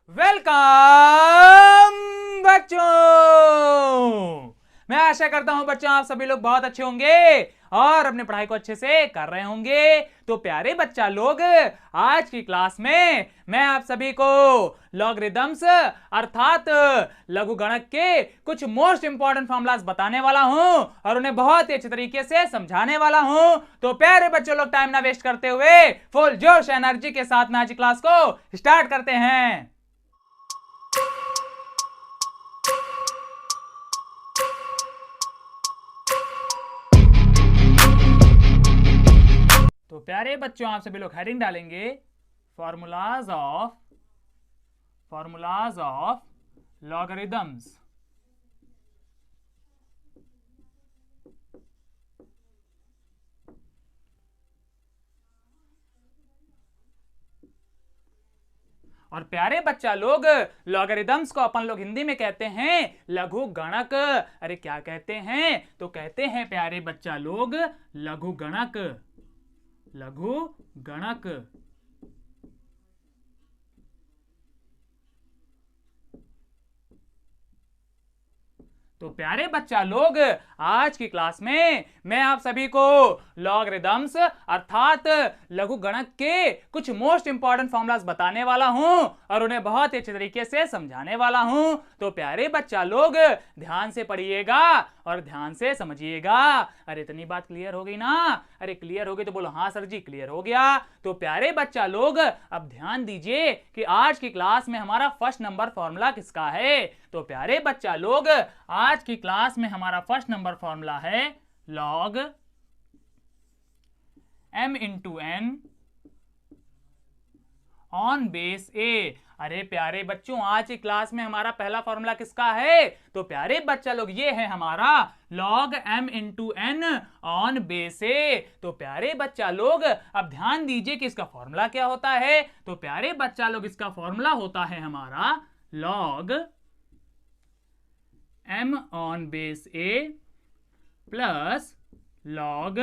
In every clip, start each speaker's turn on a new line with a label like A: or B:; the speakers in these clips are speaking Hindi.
A: वेलकम बच्चों। मैं आशा करता हूं बच्चों आप सभी लोग बहुत अच्छे होंगे और अपनी पढ़ाई को अच्छे से कर रहे होंगे। तो प्यारे बच्चा लोग, आज की क्लास में मैं आप सभी को लॉगरिदम्स अर्थात लघु गणक के कुछ मोस्ट इंपॉर्टेंट फॉर्मूलाज बताने वाला हूं और उन्हें बहुत ही अच्छे तरीके से समझाने वाला हूं। तो प्यारे बच्चों लोग, टाइम ना वेस्ट करते हुए फुल जोश एनर्जी के साथ में आज की क्लास को स्टार्ट करते हैं। तो प्यारे बच्चों, आप सभी लोग हेडिंग डालेंगे फॉर्मूलाज ऑफ लॉगरिदम्स। और प्यारे बच्चा लोग, लॉगरिदम्स को अपन लोग हिंदी में कहते हैं लघु गणक। अरे क्या कहते हैं? तो कहते हैं प्यारे बच्चा लोग लघु गणक। लघु गणक। तो प्यारे बच्चा लोग, आज की क्लास में मैं आप सभी को लॉगरिदम्स अर्थात लघु गणक के कुछ मोस्ट इंपॉर्टेंट फॉर्मूलाज बताने वाला हूं और उन्हें बहुत अच्छे तरीके से समझाने वाला हूं। तो प्यारे बच्चा लोग, ध्यान से पढ़िएगा और ध्यान से समझिएगा। अरे इतनी बात क्लियर हो गई ना? अरे क्लियर हो गई तो बोलो हाँ सर जी क्लियर हो गया। तो प्यारे बच्चा लोग, अब ध्यान दीजिए कि आज की क्लास में हमारा फर्स्ट नंबर फॉर्मूला किसका है। तो प्यारे बच्चा लोग, आज की क्लास में हमारा फर्स्ट नंबर फॉर्मूला है log m into N on base A. अरे प्यारे बच्चों, आज की क्लास में हमारा पहला फॉर्मूला किसका है? तो प्यारे बच्चा लोग, ये है हमारा log m into N on base A. तो प्यारे बच्चा लोग, अब ध्यान दीजिए कि इसका फॉर्मूला क्या होता है। तो प्यारे बच्चा लोग, इसका फॉर्मूला होता है हमारा log m on base A plus log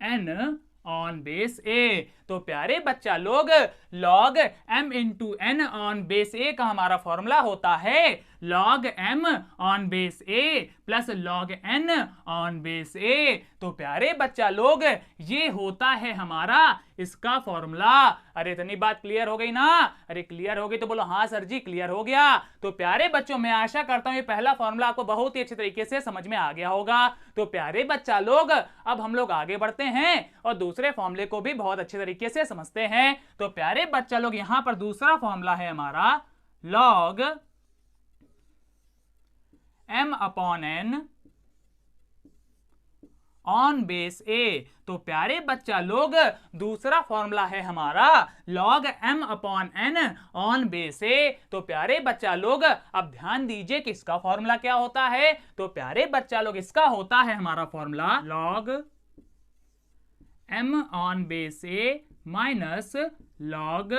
A: n on base A. तो प्यारे बच्चा लोग, log m into N on base A का हमारा फॉर्मूला होता है log m on base A plus log n on base A. तो प्यारे बच्चा लोग, ये होता है हमारा इसका फॉर्मूला। अरे इतनी बात क्लियर हो गई ना? अरे क्लियर हो गई तो बोलो हाँ सर जी क्लियर हो गया। तो प्यारे बच्चों, मैं आशा करता हूं ये पहला फॉर्मूला आपको बहुत ही अच्छे तरीके से समझ में आ गया होगा। तो प्यारे बच्चा लोग, अब हम लोग आगे बढ़ते हैं और दूसरे फॉर्मूले को भी बहुत अच्छे तरीके से समझते हैं। तो प्यारे बच्चा लोग, यहां पर दूसरा फॉर्मूला है हमारा log m upon n on base A. तो प्यारे बच्चा लोग, दूसरा फॉर्मूला है हमारा log m upon n on base A. तो प्यारे बच्चा लोग, अब ध्यान दीजिए कि इसका फॉर्मूला क्या होता है। तो प्यारे बच्चा लोग, इसका होता है हमारा formula log m on base A minus log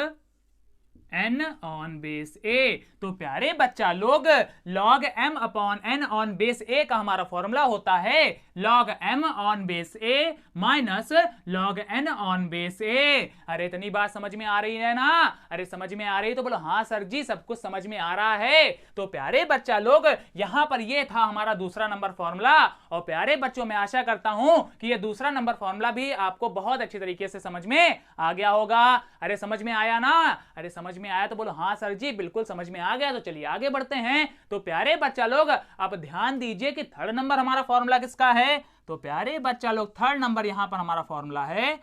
A: n on base A. तो प्यारे बच्चा लोग, log m upon n on base A का हमारा फॉर्मूला होता है log m on base A minus log n on base A. अरे इतनी बात समझ में आ रही है ना? अरे समझ में आ रही है तो बोलो हाँ सर जी सब कुछ समझ में आ रहा है। तो प्यारे बच्चा लोग, यहां पर ये था हमारा दूसरा नंबर फॉर्मूला। और प्यारे बच्चों, मैं आशा करता हूं कि ये दूसरा नंबर फॉर्मूला भी आपको बहुत अच्छी तरीके से समझ में आ गया होगा। अरे समझ में आया ना? अरे समझ में आया तो बोलो हाँ सर जी बिल्कुल समझ में आ गया। तो चलिए आगे बढ़ते हैं। तो प्यारे बच्चा लोग, अब ध्यान दीजिए कि थर्ड नंबर हमारा फॉर्मूला किसका है। तो प्यारे बच्चा लोग, थर्ड नंबर यहां पर हमारा फॉर्मूला है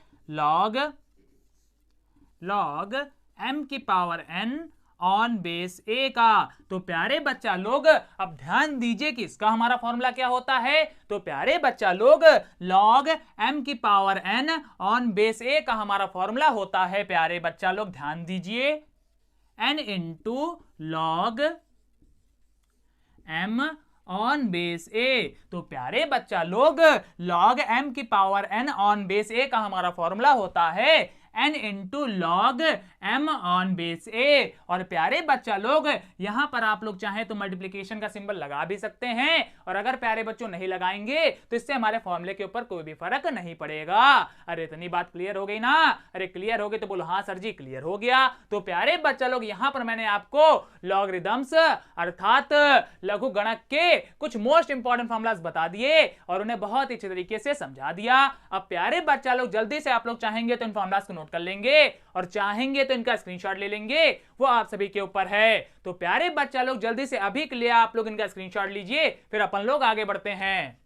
A: log m की power n on base A का। तो प्यारे बच्चा लोग, अब ध्यान दीजिए कि इसका हमारा फॉर्मूला क्या होता है। तो प्यारे बच्चा लोग, log m की power n on base A का हमारा फॉर्मूला होता है प्यारे बच्चा लोग, ध्यान दीजिए n into log m on base A. तो प्यारे बच्चा लोग, log m की power n on base A का हमारा फॉर्मूला होता है n into log m on base a। और प्यारे बच्चा लोग यहां पर आप लोग चाहें तो मल्टीप्लीकेशन का सिंबल लगा भी सकते हैं, और अगर प्यारे बच्चों नहीं लगाएंगे तो इससे हमारे फॉर्मूले के ऊपर कोई भी फर्क नहीं पड़ेगा। अरे इतनी बात क्लियर हो गई ना? अरे क्लियर हो गई तो बोलो हाँ सर जी क्लियर हो गया। तो प्यारे बच्चा लोग यहां पर मैंने आपको लॉगरिदम्स अर्थात लघु गणक के कुछ मोस्ट इंपॉर्टेंट फॉर्मूलाज बता दिए और उन्हें बहुत ही अच्छे तरीके से समझा दिया। अब प्यारे बच्चा लोग जल्दी से आप लोग चाहेंगे तो इन फॉर्मूलाज को नोट कर लेंगे और चाहेंगे तो इनका स्क्रीनशॉट ले लेंगे, वो आप सभी के ऊपर है। तो प्यारे बच्चा लोग जल्दी से अभी के लिए आप लोग इनका स्क्रीनशॉट लीजिए, फिर अपन लोग आगे बढ़ते हैं।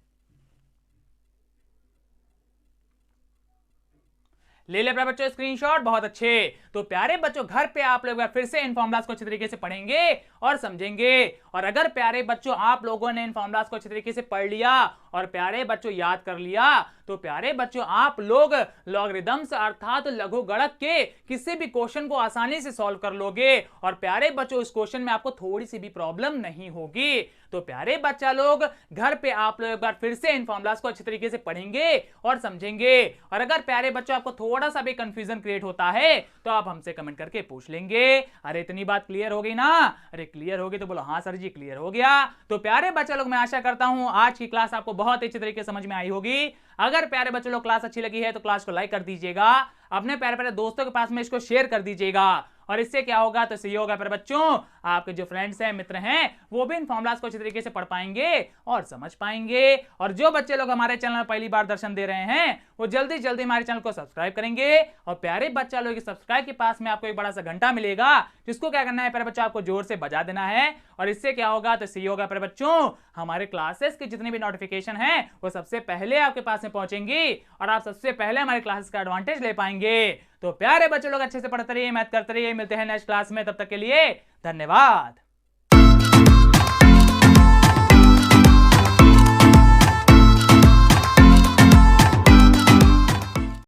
A: ले ले प्यारे बच्चों स्क्रीनशॉट, बहुत अच्छे। तो प्यारे बच्चों घर पे आप लोग फिर से इन फॉर्मूलाज को अच्छे तरीके से पढ़ेंगे और समझेंगे। और अगर प्यारे बच्चों आप लोगों ने इन फॉर्मूलाज को अच्छे तरीके से पढ़ लिया और प्यारे बच्चों याद कर लिया तो प्यारे बच्चों आप लोग लॉगरिदम्स अर्थात लघु गणक के किसी भी क्वेश्चन को आसानी से सॉल्व कर लोगे। और प्यारे बच्चों इस क्वेश्चन में आपको थोड़ी सी भी प्रॉब्लम नहीं होगी। तो प्यारे बच्चा लोग घर पे आप लोग एक बार फिर से इन फॉर्मूलाज को अच्छे तरीके से पढ़ेंगे और समझेंगे। और अगर प्यारे बच्चों आपको थोड़ा सा भी कंफ्यूजन क्रिएट होता है तो आप हमसे कमेंट करके पूछ लेंगे। अरे इतनी बात क्लियर हो गई ना? अरे क्लियर हो गई तो बोलो हाँ सर जी क्लियर हो गया। तो प्यारे बच्चा लोग मैं आशा करता हूं आज की क्लास आपको बहुत अच्छे तरीके से समझ में आई होगी। अगर प्यारे बच्चों लोग क्लास अच्छी लगी है तो क्लास को लाइक कर दीजिएगा, अपने प्यारे प्यारे दोस्तों के पास में इसको शेयर कर दीजिएगा। और इससे क्या होगा तो सही होगा प्यारे बच्चों, आपके जो फ्रेंड्स हैं मित्र हैं वो भी इन फॉर्मूलाज को अच्छे तरीके से पढ़ पाएंगे और समझ पाएंगे। और जो बच्चे लोग हमारे चैनल में पहली बार दर्शन दे रहे हैं वो जल्दी जल्दी हमारे चैनल को सब्सक्राइब करेंगे। और प्यारे बच्चा लोग सब्सक्राइब के पास में आपको एक बड़ा सा घंटा मिलेगा जिसको क्या करना है प्यारे बच्चों आपको जोर से बजा देना है। और इससे क्या होगा तो सही होगा प्यारे बच्चों, हमारे क्लासेस के जितने भी नोटिफिकेशन है वो सबसे पहले आपके पास में पहुंचेंगी और आप सबसे पहले हमारे क्लासेस का एडवांटेज ले पाएंगे। तो प्यारे बच्चे लोग अच्छे से पढ़ते रहिए, मैथ करते रहिए। मिलते हैं नेक्स्ट क्लास में, तब तक के लिए धन्यवाद।